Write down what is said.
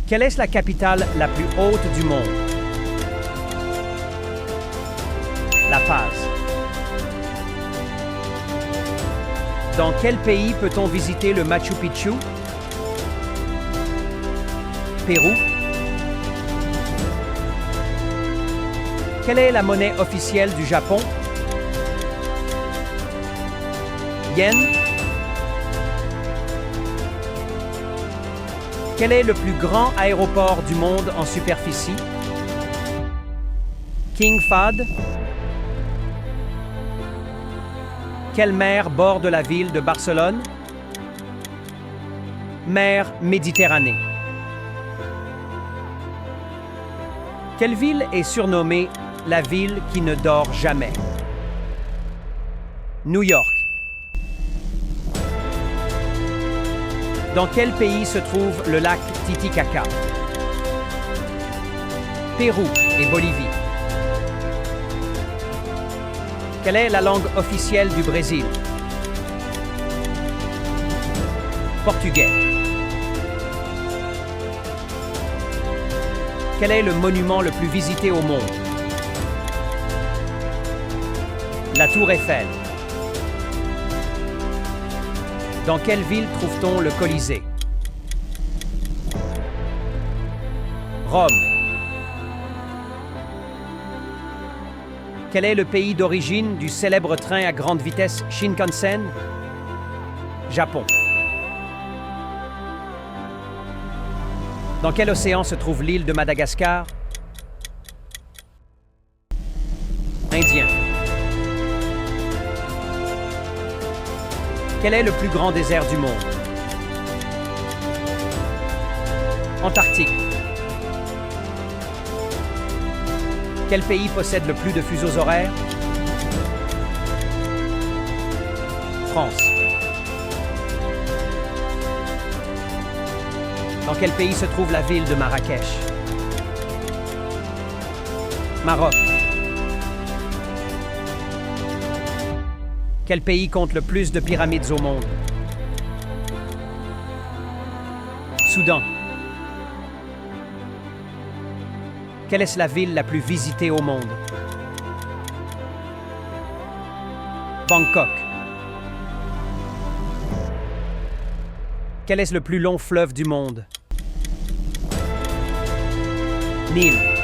Quelle est la capitale la plus haute du monde? La Paz. Dans quel pays peut-on visiter le Machu Picchu? Pérou. Quelle est la monnaie officielle du Japon? Yen. Quel est le plus grand aéroport du monde en superficie? King Fahd. Quelle mer borde la ville de Barcelone? Mer Méditerranée. Quelle ville est surnommée la ville qui ne dort jamais? New York. Dans quel pays se trouve le lac Titicaca? Pérou et Bolivie. Quelle est la langue officielle du Brésil? Portugais. Quel est le monument le plus visité au monde? La Tour Eiffel. Dans quelle ville trouve-t-on le Colisée? Rome. Quel est le pays d'origine du célèbre train à grande vitesse Shinkansen? Japon. Dans quel océan se trouve l'île de Madagascar? Indien. Quel est le plus grand désert du monde? Antarctique. Quel pays possède le plus de fuseaux horaires? France. Dans quel pays se trouve la ville de Marrakech? Maroc. Quel pays compte le plus de pyramides au monde? Soudan. Quelle est la ville la plus visitée au monde? Bangkok. Quel est le plus long fleuve du monde? Nil.